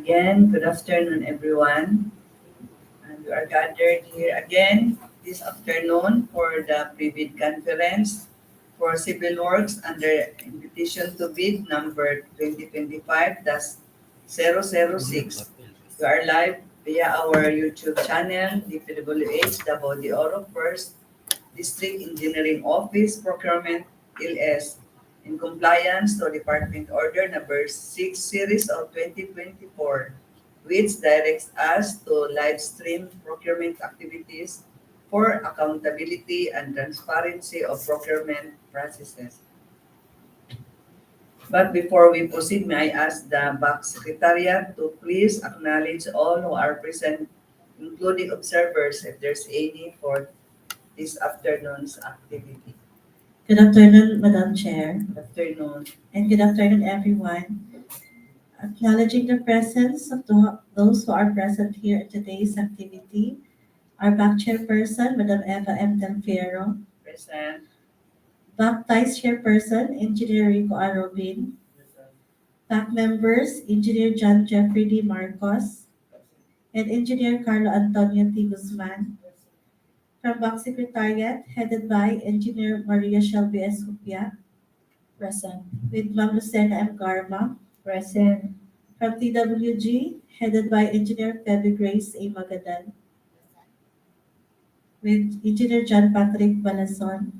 Again, good afternoon, everyone. And we are gathered here again this afternoon for the pre-bid conference for civil works under invitation to bid number 2025-006. We are live via our YouTube channel, DPWH Davao de Oro First District Engineering Office Procurement LS in compliance to Department Order Number 6 Series of 2024, which directs us to live stream procurement activities for accountability and transparency of procurement processes. But before we proceed, may I ask the back secretariat to please acknowledge all who are present, including observers, if there's any for this afternoon's activity. Good afternoon, Madam Chair, Good afternoon. and good afternoon, everyone. Acknowledging the presence of those who are present here at today's activity, our back chairperson, Madam Eva M. Del Fierro, Present. back vice chairperson, Engineer Rico Arobin, back members, Engineer John Jeffrey D. Marcos, and Engineer Carlo Antonio T. Guzman. From back secretariat, headed by Engineer Maria Shelby S. Hupia, Present. with Ma'am Lucena M. Garma. Present. From TWG, headed by Engineer Feby Grace A. Magadan, with Engineer John Patrick Balazon.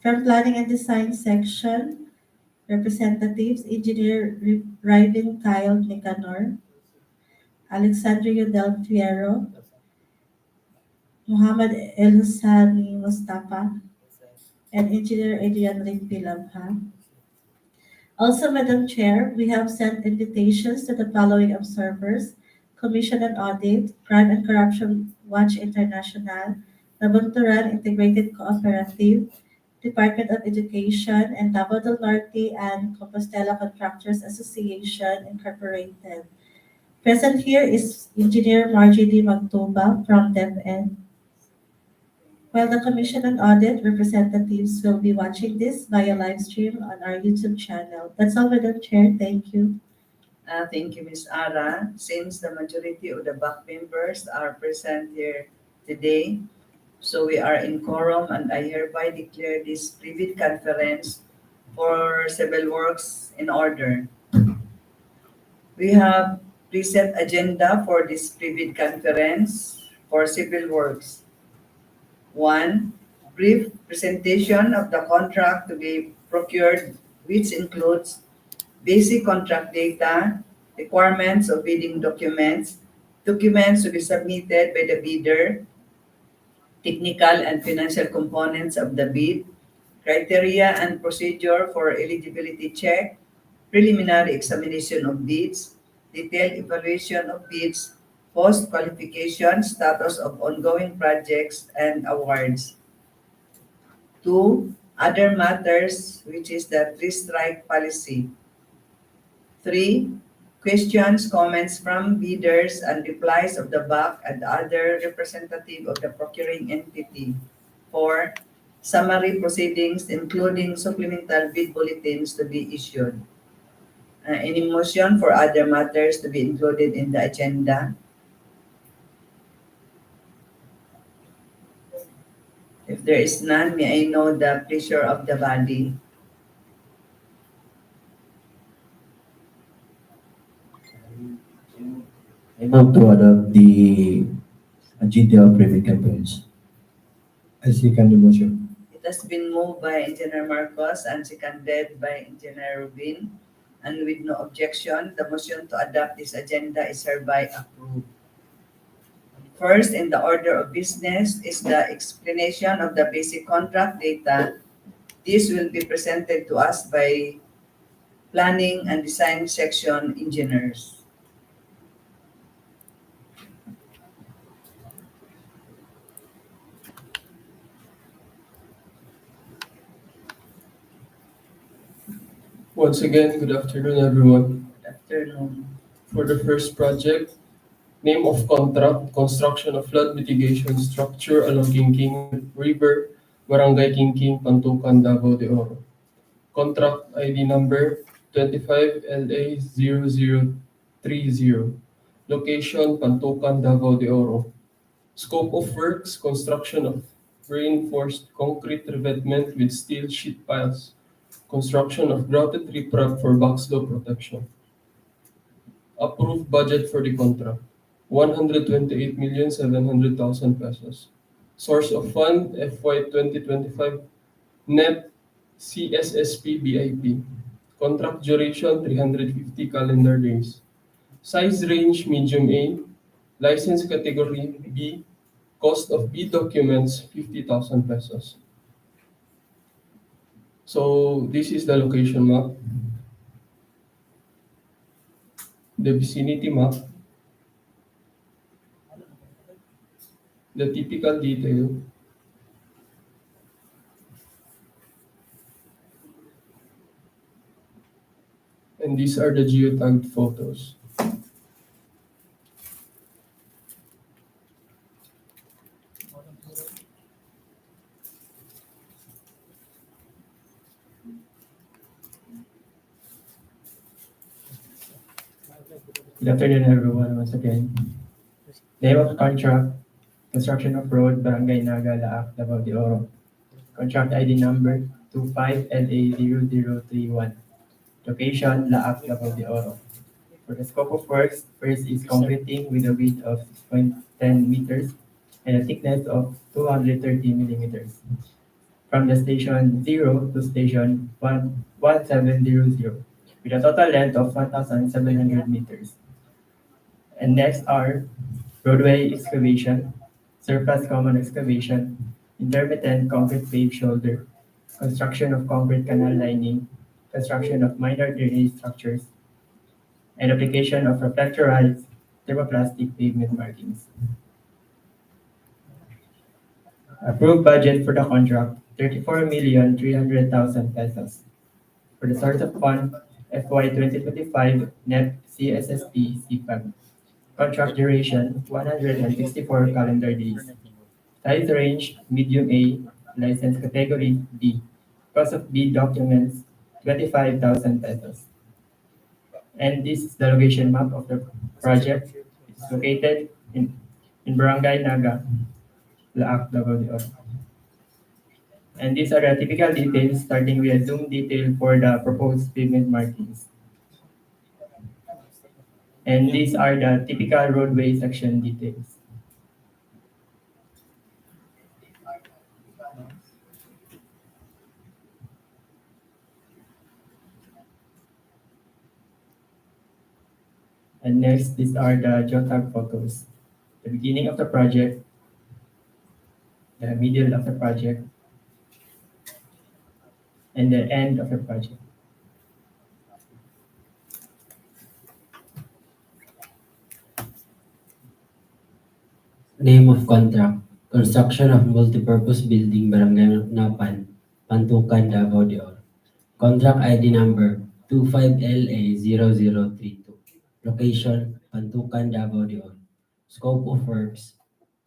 From Planning and Design Section, representatives Engineer Rivin Kyle Nicanor, Alexandria Del Fierro, Muhammad El-Sani Mustafa, and Engineer Adrian Rick Pilabha. Also, Madam Chair, we have sent invitations to the following observers: Commission on Audit, Crime and Corruption Watch International, Nabunturan Integrated Cooperative, Department of Education, and Davao del Norte and Compostela Contractors Association Incorporated. Present here is Engineer Margie D. Magtuba from DepEd. While the Commission on Audit representatives will be watching this via live stream on our YouTube channel. That's all, Madam Chair. Thank you. Thank you, Ms. Ara. Since the majority of the back members are present here today, so we are in quorum and I hereby declare this pre-bid conference for civil works in order. We have preset agenda for this pre-bid conference for civil works. 1. Brief presentation of the contract to be procured, which includes basic contract data, requirements of bidding documents, documents to be submitted by the bidder, technical and financial components of the bid, criteria and procedure for eligibility check, preliminary examination of bids, detailed evaluation of bids, post-qualification status of ongoing projects and awards. 2. Other matters, which is the three-strike policy. 3. Questions, comments from bidders and replies of the BAC and other representative of the procuring entity. 4. Summary proceedings including supplemental bid bulletins to be issued. Any motion for other matters to be included in the agenda? If there is none, may I know the pleasure of the body? I move to adopt the agenda of private campaigns. I second the motion. It has been moved by Engineer Marcos and seconded by Engineer Rubin. And with no objection, the motion to adopt this agenda is hereby approved. First in the order of business is the explanation of the basic contract data. This will be presented to us by Planning and Design Section engineers. Once again, good afternoon, everyone. Good afternoon. For the first project, name of contract, construction of flood mitigation structure along Kingking River, Barangay Kingking, Pantukan, Davao de Oro. Contract ID number 25 LA 0030. Location Pantukan, Davao de Oro. Scope of works construction of reinforced concrete revetment with steel sheet piles. Construction of grouted riprap for backflow protection. Approved budget for the contract 128,700,000 pesos. Source of fund FY 2025 net CSSP BIP. Contract duration 350 calendar days. Size range medium A. License category B. Cost of B documents 50,000 pesos. So this is the location map, the vicinity map, the typical detail, and these are the geotagged photos. Good afternoon, everyone, once again. Name of contract, construction of road, Barangay Naga, Laak, Davao de Oro. Contract ID number 25LA0031. Location, Laak, Davao de Oro. For the scope of works, first is concreting with a width of 6.10 meters and a thickness of 230 millimeters. From the station 0 to station 1700 with a total length of 1,700 meters. And next are roadway excavation, surface common excavation, intermittent concrete paved shoulder, construction of concrete canal lining, construction of minor drainage structures, and application of reflectorized thermoplastic pavement markings. Approved budget for the contract, 34,300,000 pesos. For the source of fund, FY 2025 net CSSP CPAG. Contract duration, 164 calendar days. Size range, medium A. License category B. Cost of B documents, 25,000 pesos. And this is the location map of the project. It's located in Barangay Naga, Laak, Davao de Oro. And these are the typical details, starting with a zoom detail for the proposed pavement markings. And these are the typical roadway section details. And next, these are the geotag photos. The beginning of the project, the middle of the project, and the end of the project. Name of contract, construction of multipurpose building, Barangay Napnapan, Pantukan, Davao de Oro. Contract ID number 25LA0032. Location, Pantukan, Davao de Oro. Scope of works,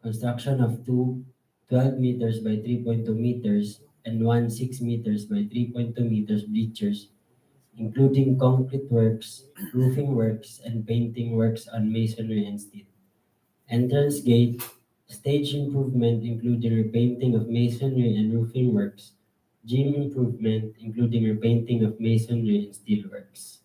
construction of two 12 meters by 3.2 meters and one 6 meters by 3.2 meters bleachers, including concrete works, roofing works, and painting works on masonry and steel. Entrance gate, stage improvement including repainting of masonry and roofing works, gym improvement including repainting of masonry and steel works.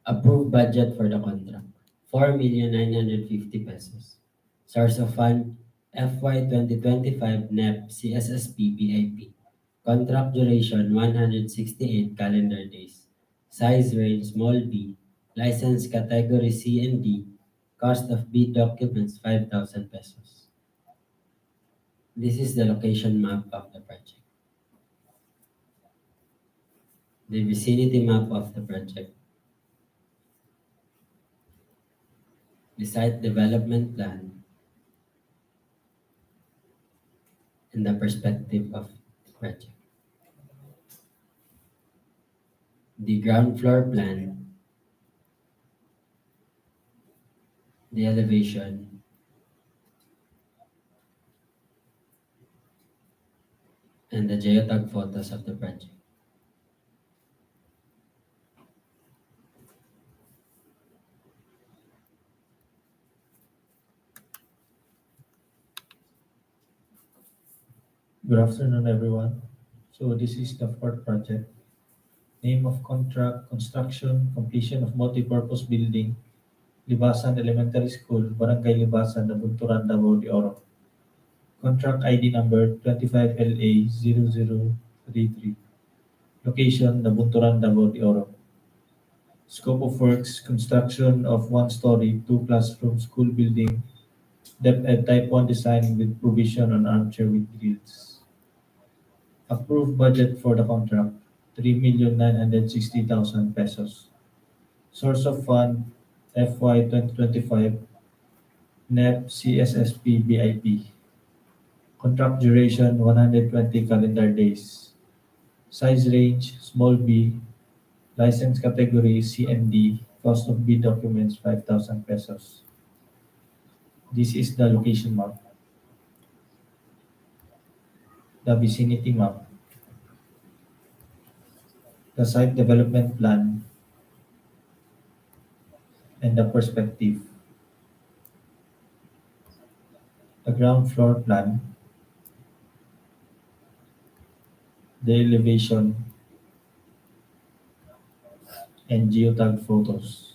Approved budget for the contract, 4,950,000 pesos. Source of fund, FY 2025 NEP CSSP BIP. Contract duration 168 calendar days. Size range small b. License category C and D. Cost of B documents 5,000 pesos. This is the location map of the project. The vicinity map of the project. The site development plan. And the perspective of the project. The ground floor plan. The elevation. And the geotag photos of the project. Good afternoon, everyone. So this is the fourth project. Name of contract, construction, completion of multipurpose building, Libasan Elementary School, Barangay Libasan, Nabunturan, Davao de Oro. Contract ID number 25LA0033. Location, Nabunturan, Davao de Oro. Scope of works, construction of one-story, two-classroom school building, DepEd Type 1 design with provision on armchair with grills. Approved budget for the contract, 3,960,000 pesos. Source of fund, FY 2025, NEP CSSP BIP. Contract duration, 120 calendar days. Size range, small b. License category, CMD. Cost of B documents, 5,000 pesos. This is the location map. The vicinity map. The site development plan and the perspective. The ground floor plan. The elevation and geotag photos.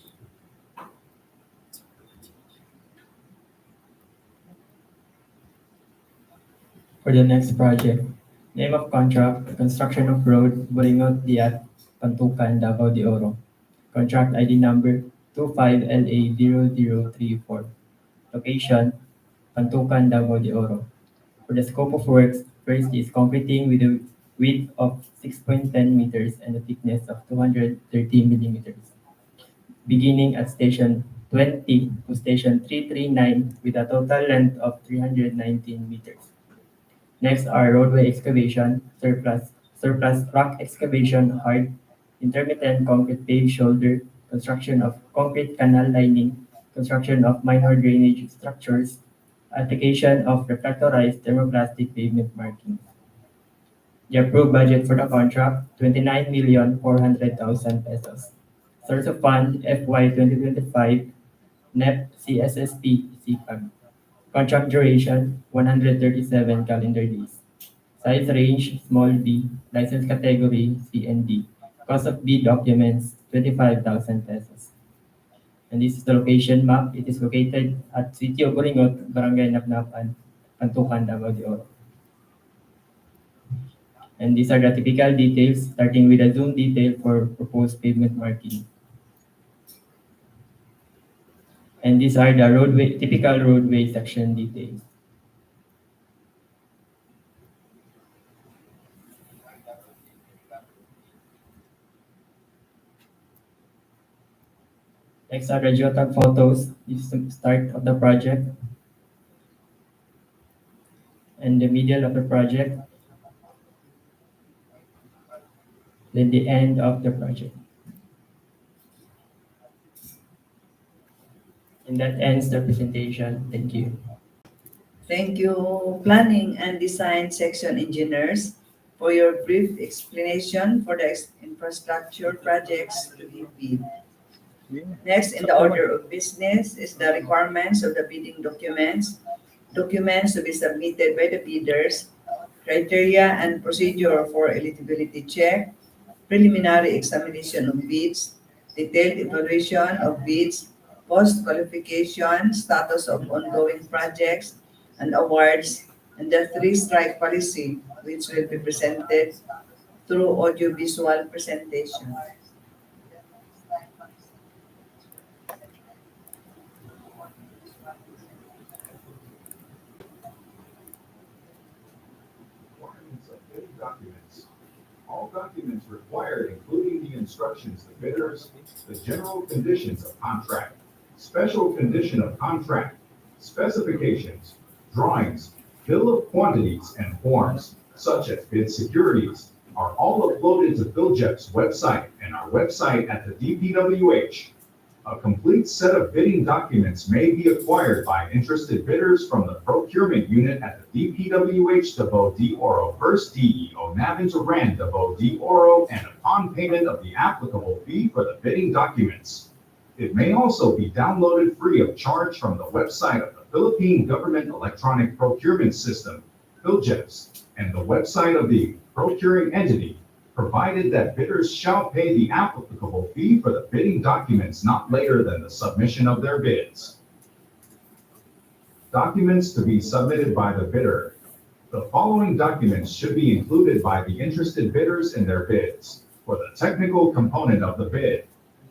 For the next project, name of contract, construction of road, Boringot-Diat, Pantukan, Davao de Oro. Contract ID number 25LA0034. Location, Pantukan, Davao de Oro. For the scope of works, first is concreting with a width of 6.10 meters and a thickness of 230 millimeters. Beginning at station 20 to station 339 with a total length of 319 meters. Next are roadway excavation, surplus rock excavation, hard, intermittent concrete paved shoulder, construction of concrete canal lining, construction of minor drainage structures, application of refractorized thermoplastic pavement markings. The approved budget for the contract, 29,400,000 pesos. Source of fund, FY 2025, NEP CSSP CPAG. Contract duration, 137 calendar days. Size range, small b. License category, CND. Cost of B documents, 25,000 pesos. And this is the location map. It is located at Sitio Boringot, Barangay Napnapan, Pantukan, Davao de Oro. And these are the typical details, starting with a zoom detail for proposed pavement marking. And these are the typical roadway section details. Next are the geotag photos. This is the start of the project and the middle of the project, then the end of the project. And that ends the presentation. Thank you. Thank you, Planning and Design Section Engineers, for your brief explanation for the infrastructure projects to be bid. Next in the order of business is the requirements of the bidding documents, documents to be submitted by the bidders, criteria and procedure for eligibility check, preliminary examination of bids, detailed evaluation of bids, post-qualification, status of ongoing projects and awards, and the three-strike policy, which will be presented through audiovisual presentation. Requirements of bidding documents. All documents required, including the instructions to bidders, the general conditions of contract, special condition of contract, specifications, drawings, bill of quantities, and forms, such as bid securities, are all uploaded to BillJet's website and our website at the DPWH. A complete set of bidding documents may be acquired by interested bidders from the procurement unit at the DPWH Davao de Oro, 1st DEO Nabunturan Davao de Oro, and upon payment of the applicable fee for the bidding documents. It may also be downloaded free of charge from the website of the Philippine Government Electronic Procurement System, PhilJEPS, and the website of the procuring entity, provided that bidders shall pay the applicable fee for the bidding documents not later than the submission of their bids. Documents to be submitted by the bidder. The following documents should be included by the interested bidders in their bids. For the technical component of the bid,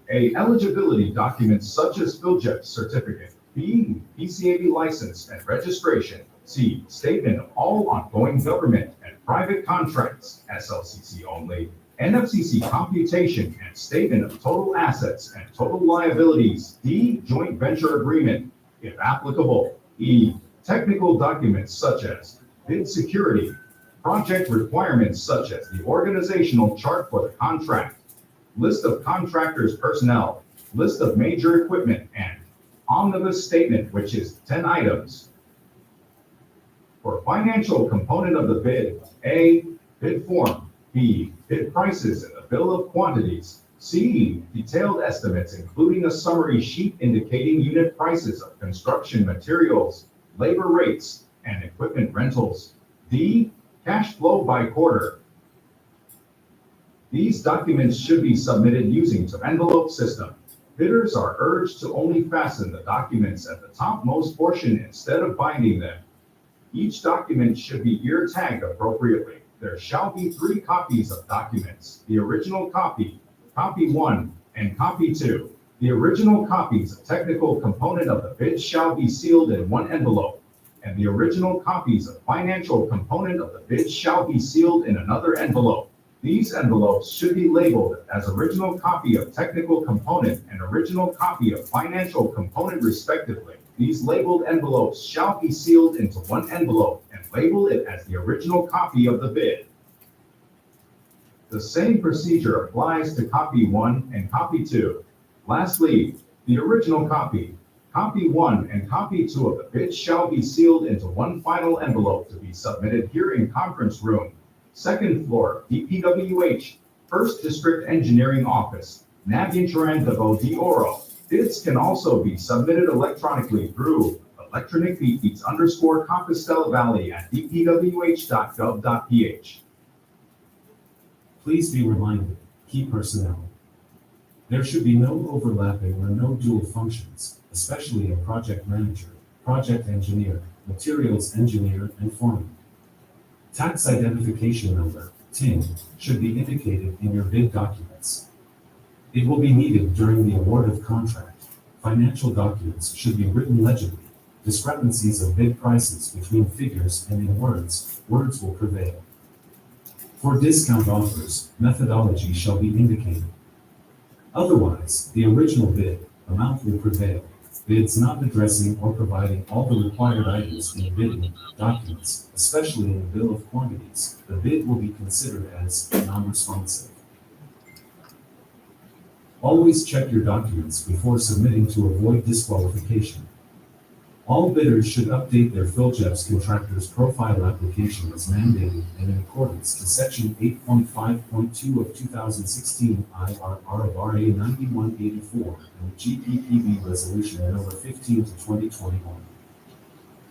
A, eligibility documents such as PhilJEP certificate. B, PCAB license and registration. C, statement of all ongoing government and private contracts, SLCC only. NFCC computation and statement of total assets and total liabilities. D, joint venture agreement, if applicable. E, technical documents such as bid security, project requirements such as the organizational chart for the contract, list of contractors' personnel, list of major equipment, and omnibus statement, which is 10 items. For financial component of the bid, A, bid form. B, bid prices and the bill of quantities. C, detailed estimates including a summary sheet indicating unit prices of construction materials, labor rates, and equipment rentals. D, cash flow by quarter. These documents should be submitted using the envelope system. Bidders are urged to only fasten the documents at the topmost portion instead of binding them. Each document should be ear tagged appropriately. There shall be 3 copies of documents: the original copy, copy 1, and copy 2. The original copies of technical component of the bid shall be sealed in one envelope, and the original copies of financial component of the bid shall be sealed in another envelope. These envelopes should be labeled as original copy of technical component and original copy of financial component respectively. These labeled envelopes shall be sealed into one envelope and label it as the original copy of the bid. The same procedure applies to copy 1 and copy 2. Lastly, the original copy, copy 1 and copy 2 of the bid shall be sealed into one final envelope to be submitted here in conference room, 2nd floor, DPWH, 1st District Engineering Office, Nabunturan, Davao de Oro. Bids can also be submitted electronically through electronic _Compostela Valley at dpwh.gov.ph. Please be reminded, key personnel. There should be no overlapping or no dual functions, especially a project manager, project engineer, materials engineer, and foreman. Tax identification number, TIN, should be indicated in your bid documents. It will be needed during the award of contract. Financial documents should be written legibly. Discrepancies of bid prices between figures and in words will prevail. For discount offers, methodology shall be indicated. Otherwise, the original bid amount will prevail. Bids not addressing or providing all the required items in bidding documents, especially in the bill of quantities, the bid will be considered as non-responsive. Always check your documents before submitting to avoid disqualification. All bidders should update their PhilJEP's contractor's profile application as mandated and in accordance to Section 8.5.2 of 2016 IRR of RA 9184 and GPPB Resolution Number 15 to 2021.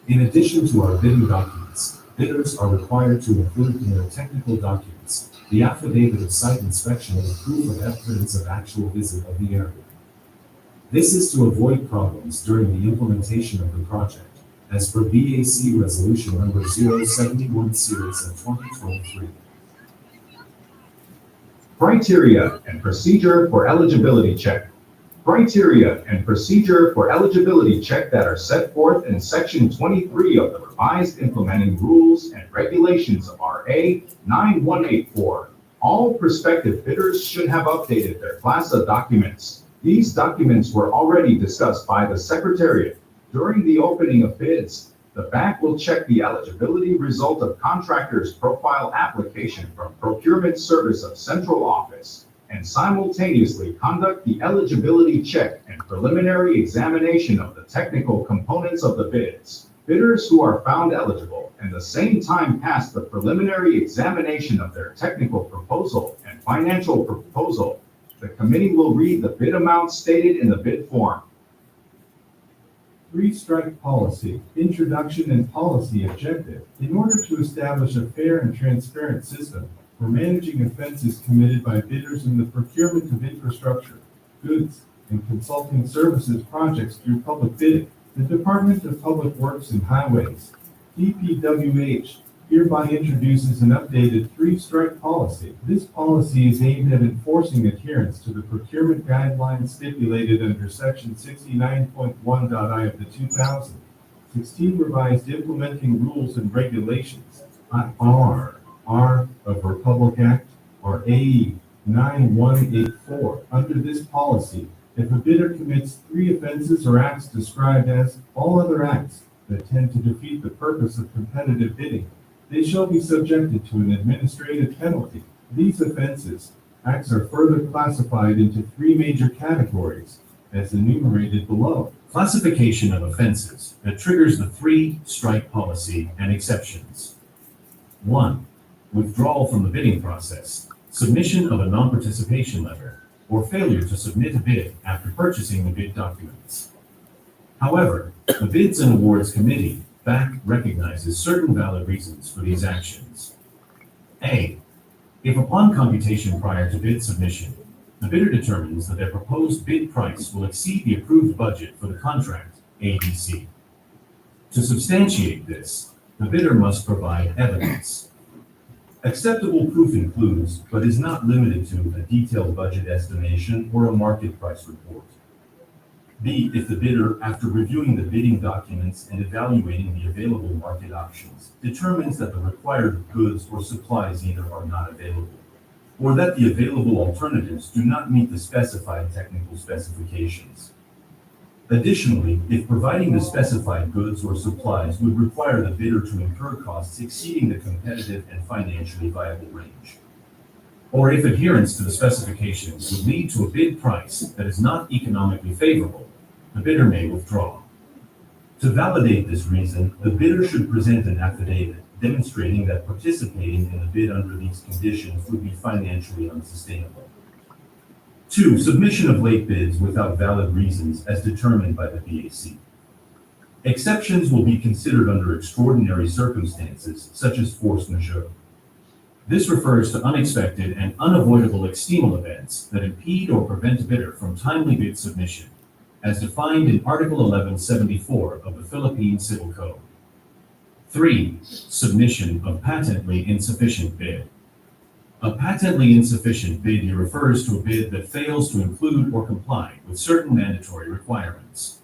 In addition to our bidding documents, bidders are required to include in their technical documents the affidavit of site inspection and proof of evidence of actual visit of the area. This is to avoid problems during the implementation of the project, as per BAC Resolution Number 071 Series of 2023. Criteria and procedure for eligibility check. Criteria and procedure for eligibility check that are set forth in Section 23 of the revised implementing rules and regulations of RA 9184. All prospective bidders should have updated their CLASA documents. These documents were already discussed by the Secretariat. During the opening of bids, the bank will check the eligibility result of contractor's profile application from Procurement Service of Central Office and simultaneously conduct the eligibility check and preliminary examination of the technical components of the bids. Bidders who are found eligible and the same time pass the preliminary examination of their technical proposal and financial proposal, the committee will read the bid amount stated in the bid form. Three-strike policy, introduction and policy objective. In order to establish a fair and transparent system for managing offenses committed by bidders in the procurement of infrastructure, goods, and consulting services projects through public bidding, the Department of Public Works and Highways, DPWH, hereby introduces an updated three-strike policy. This policy is aimed at enforcing adherence to the procurement guidelines stipulated under Section 69.1.I of the 2016 revised implementing rules and regulations, R of Republic Act, or AE 9184. Under this policy, if a bidder commits three offenses or acts described as all other acts that tend to defeat the purpose of competitive bidding, they shall be subjected to an administrative penalty. These offenses, acts are further classified into three major categories, as enumerated below. Classification of offenses that triggers the three-strike policy and exceptions. 1. Withdrawal from the bidding process, submission of a non-participation letter, or failure to submit a bid after purchasing the bid documents. However, the Bids and Awards Committee, BAC, recognizes certain valid reasons for these actions. A. If upon computation prior to bid submission, the bidder determines that their proposed bid price will exceed the approved budget for the contract, ABC. To substantiate this, the bidder must provide evidence. Acceptable proof includes, but is not limited to, a detailed budget estimation or a market price report. B, if the bidder, after reviewing the bidding documents and evaluating the available market options, determines that the required goods or supplies either are not available, or that the available alternatives do not meet the specified technical specifications. Additionally, if providing the specified goods or supplies would require the bidder to incur costs exceeding the competitive and financially viable range, or if adherence to the specifications would lead to a bid price that is not economically favorable, the bidder may withdraw. To validate this reason, the bidder should present an affidavit demonstrating that participating in the bid under these conditions would be financially unsustainable. 2. Submission of late bids without valid reasons as determined by the BAC. Exceptions will be considered under extraordinary circumstances, such as force majeure. This refers to unexpected and unavoidable external events that impede or prevent a bidder from timely bid submission, as defined in Article 1174 of the Philippine Civil Code. 3. Submission of patently insufficient bid. A patently insufficient bid here refers to a bid that fails to include or comply with certain mandatory requirements.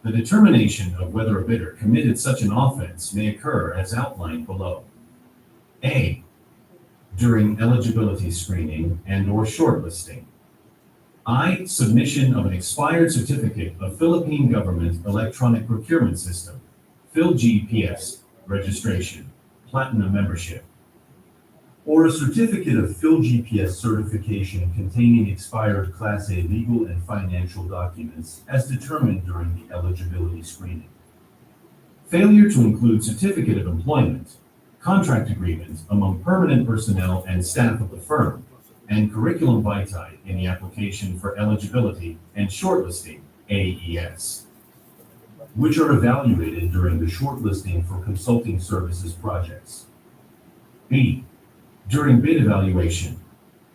The determination of whether a bidder committed such an offense may occur as outlined below. A. During eligibility screening and/or shortlisting. I. Submission of an expired certificate of Philippine Government Electronic Procurement System, PhilGPS, registration, platinum membership, or a certificate of PhilGPS certification containing expired Class A legal and financial documents as determined during the eligibility screening. Failure to include certificate of employment, contract agreement among permanent personnel and staff of the firm, and curriculum vitae in the application for eligibility and shortlisting, AES, which are evaluated during the shortlisting for consulting services projects. B. During bid evaluation,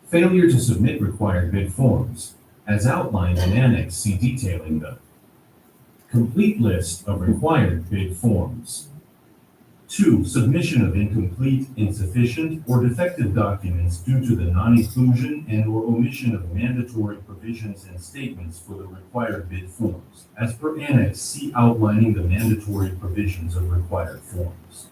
failure to submit required bid forms, as outlined in Annex C detailing the complete list of required bid forms. 2. Submission of incomplete, insufficient, or defective documents due to the non-inclusion and/or omission of mandatory provisions and statements for the required bid forms, as per Annex C outlining the mandatory provisions of required forms.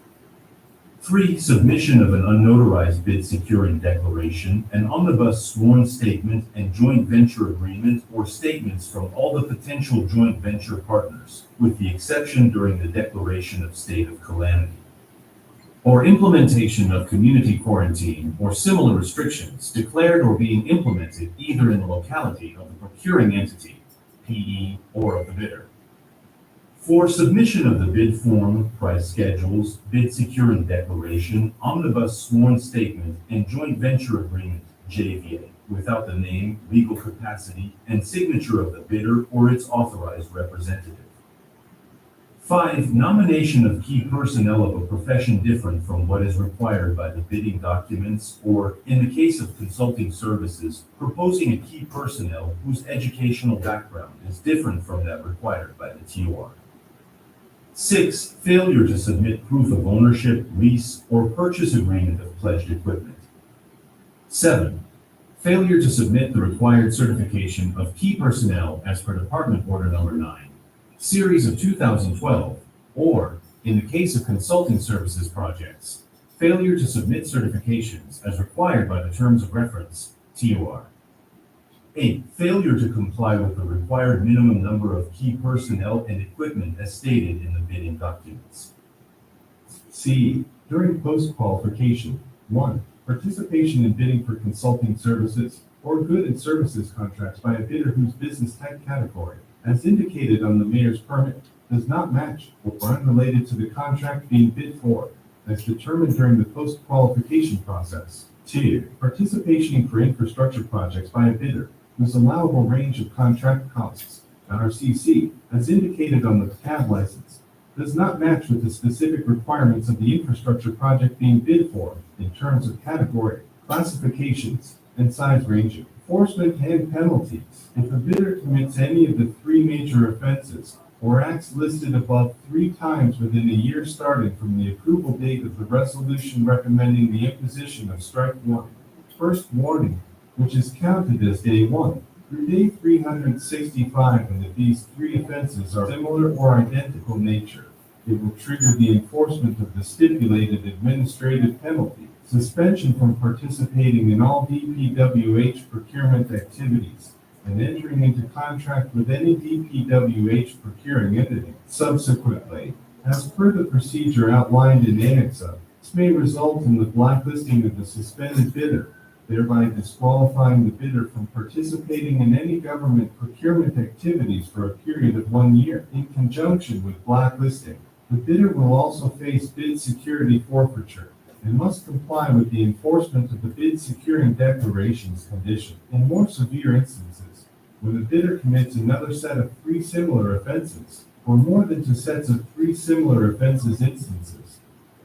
3. Submission of an unnotarized bid securing declaration, an omnibus sworn statement, and joint venture agreement or statements from all the potential joint venture partners, with the exception during the declaration of state of calamity, or implementation of community quarantine or similar restrictions declared or being implemented either in the locality of the procuring entity, PE, or of the bidder. 4. Submission of the bid form, price schedules, bid securing declaration, omnibus sworn statement, and joint venture agreement, JVA, without the name, legal capacity, and signature of the bidder or its authorized representative. 5. Nomination of key personnel of a profession different from what is required by the bidding documents, or, in the case of consulting services, proposing a key personnel whose educational background is different from that required by the TOR. 6. Failure to submit proof of ownership, lease, or purchase agreement of pledged equipment. 7. Failure to submit the required certification of key personnel as per Department Order Number 9, Series of 2012, or, in the case of consulting services projects, failure to submit certifications as required by the Terms of Reference, TOR. 8. Failure to comply with the required minimum number of key personnel and equipment as stated in the bidding documents. C. During post-qualification, 1. Participation in bidding for consulting services or good and services contracts by a bidder whose business type category, as indicated on the mayor's permit, does not match or are unrelated to the contract being bid for, as determined during the post-qualification process. 2. Participation for infrastructure projects by a bidder whose allowable range of contract costs, RCC, as indicated on the CAD license, does not match with the specific requirements of the infrastructure project being bid for in terms of category, classifications, and size ranging. Enforcement and penalties. If a bidder commits any of the 3 major offenses or acts listed above 3 times within a year starting from the approval date of the resolution recommending the imposition of strike 1, first warning, which is counted as day 1, through day 365, and if these 3 offenses are similar or identical nature, it will trigger the enforcement of the stipulated administrative penalty, suspension from participating in all DPWH procurement activities, and entering into contract with any DPWH procuring entity. Subsequently, as per the procedure outlined in Annex A, this may result in the blacklisting of the suspended bidder, thereby disqualifying the bidder from participating in any government procurement activities for a period of 1 year. In conjunction with blacklisting, the bidder will also face bid security forfeiture and must comply with the enforcement of the bid securing declarations condition. In more severe instances, when the bidder commits another set of 3 similar offenses, or more than 2 sets of 3 similar offenses instances,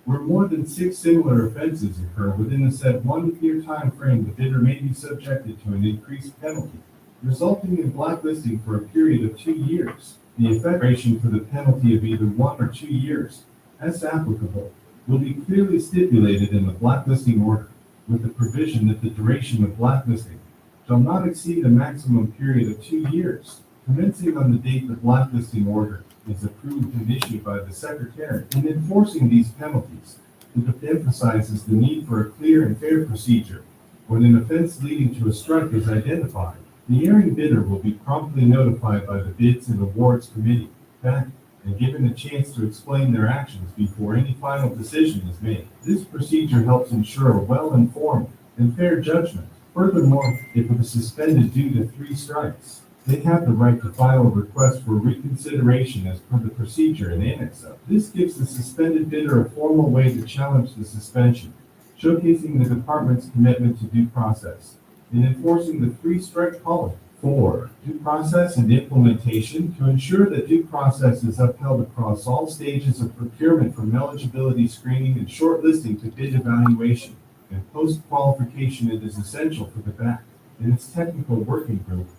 where more than 6 similar offenses occur within a said 1-year time frame, the bidder may be subjected to an increased penalty, resulting in blacklisting for a period of 2 years. The effectuation for the penalty of either 1 or 2 years, as applicable, will be clearly stipulated in the blacklisting order, with the provision that the duration of blacklisting shall not exceed a maximum period of 2 years, commencing on the date the blacklisting order is approved and issued by the Secretary. In enforcing these penalties, it emphasizes the need for a clear and fair procedure. When an offense leading to a strike is identified, the erring bidder will be promptly notified by the Bids and Awards Committee, BAC, and given a chance to explain their actions before any final decision is made. This procedure helps ensure a well-informed and fair judgment. Furthermore, if it is suspended due to 3 strikes, they have the right to file a request for reconsideration as per the procedure in Annex A. This gives the suspended bidder a formal way to challenge the suspension, showcasing the department's commitment to due process in enforcing the 3-strike policy. 4. Due process and implementation. To ensure that due process is upheld across all stages of procurement, from eligibility screening and shortlisting to bid evaluation and post-qualification, it is essential for the BAC and its technical working group,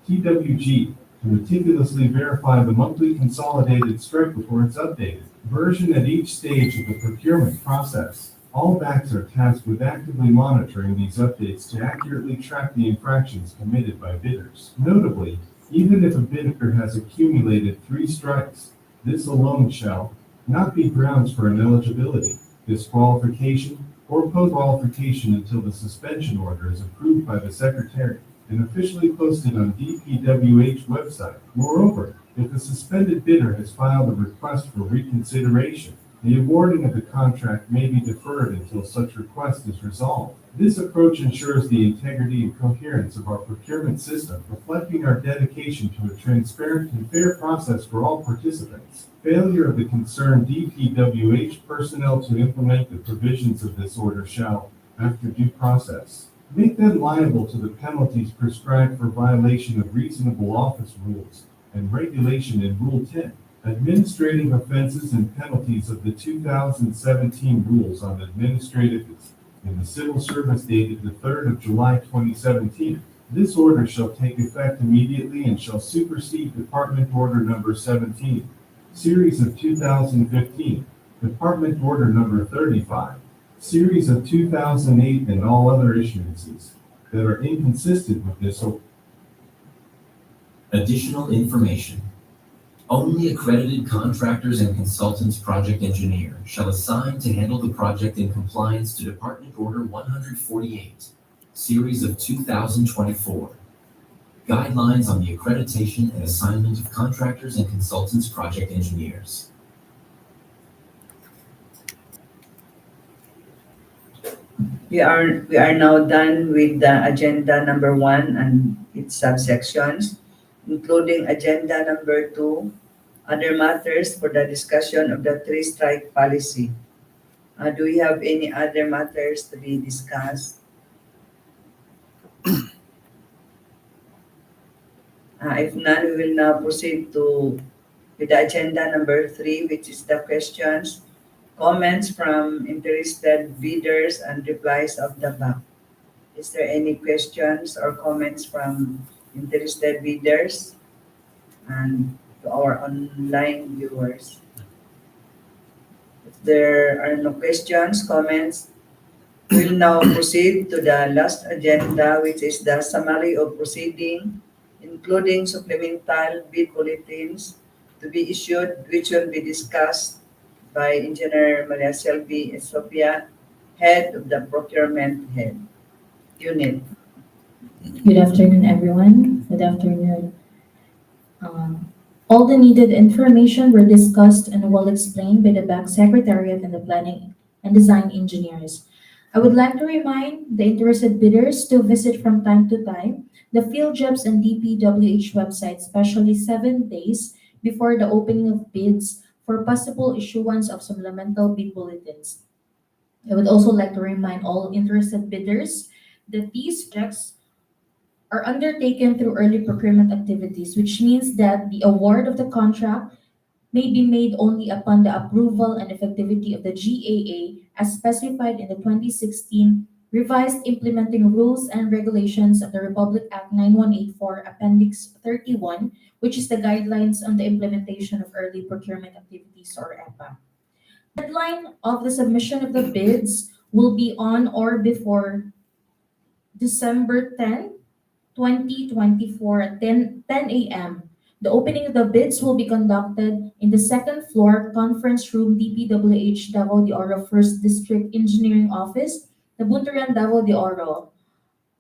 TWG, to meticulously verify the monthly consolidated strike reports updated version at each stage of the procurement process. All BACs are tasked with actively monitoring these updates to accurately track the infractions committed by bidders. Notably, even if a bidder has accumulated 3 strikes, this alone shall not be grounds for ineligibility, disqualification, or post-qualification until the suspension order is approved by the Secretary and officially posted on DPWH website. Moreover, if a suspended bidder has filed a request for reconsideration, the awarding of the contract may be deferred until such request is resolved. This approach ensures the integrity and coherence of our procurement system, reflecting our dedication to a transparent and fair process for all participants. Failure of the concerned DPWH personnel to implement the provisions of this order shall, after due process, make them liable to the penalties prescribed for violation of reasonable office rules and regulation in Rule 10. Administrative offenses and penalties of the 2017 rules on administrative in the civil service dated the 3rd of July 2017. This order shall take effect immediately and shall supersede Department Order Number 17, Series of 2015, Department Order Number 35, Series of 2008, and all other issuances that are inconsistent with this order. Additional information. Only accredited contractors and consultants project engineer shall assign to handle the project in compliance to Department Order 148, Series of 2024. Guidelines on the accreditation and assignment of contractors and consultants project engineers. We are now done with the agenda number 1 and its subsections, including agenda number 2, other matters for the discussion of the 3-strike policy. Do we have any other matters to be discussed? If none, we will now proceed with the agenda number 3, which is the questions, comments from interested bidders, and replies of the bank. Is there any questions or comments from interested bidders and to our online viewers? If there are no questions, comments, we'll now proceed to the last agenda, which is the summary of proceeding, including supplemental bid bulletins to be issued, which will be discussed by Engineer Maria Selvi Sophia, Head of the Procurement Unit. Good afternoon, everyone. Good afternoon. All the needed information were discussed and well explained by the Bank Secretariat and the Planning and Design Engineers. I would like to remind the interested bidders to visit from time to time the Field Jobs and DPWH website, especially 7 days before the opening of bids for possible issuance of supplemental bid bulletins. I would also like to remind all interested bidders that these checks are undertaken through early procurement activities, which means that the award of the contract may be made only upon the approval and effectivity of the GAA as specified in the 2016 Revised Implementing Rules and Regulations of the Republic Act 9184, Appendix 31, which is the guidelines on the implementation of early procurement activities, or EPA. The deadline of the submission of the bids will be on or before December 10, 2024 at 10 a.m. The opening of the bids will be conducted in the second floor conference room, DPWH Davao de Oro 1st District Engineering Office, Nabunturan, Davao de Oro.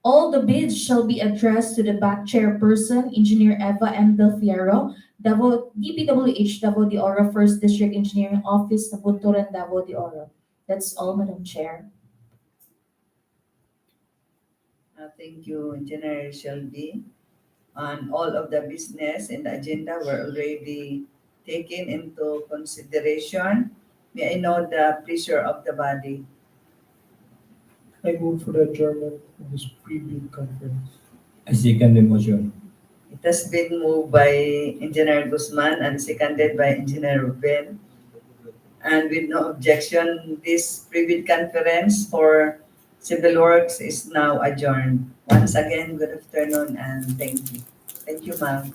All the bids shall be addressed to the back chairperson, Engineer Eva M. Del Fierro, DPWH Davao de Oro 1st District Engineering Office, Nabunturan, Davao de Oro. That's all, Madam Chair. Thank you, Engineer Shelby. And all of the business and the agenda were already taken into consideration. May I know the pleasure of the body? I move for the adjournment of this pre-bid conference. I second the motion. It has been moved by Engineer Guzman and seconded by Engineer Ruben. And with no objection, this pre-bid conference for Civil Works is now adjourned. Once again, good afternoon and thank you. Thank you, ma'am.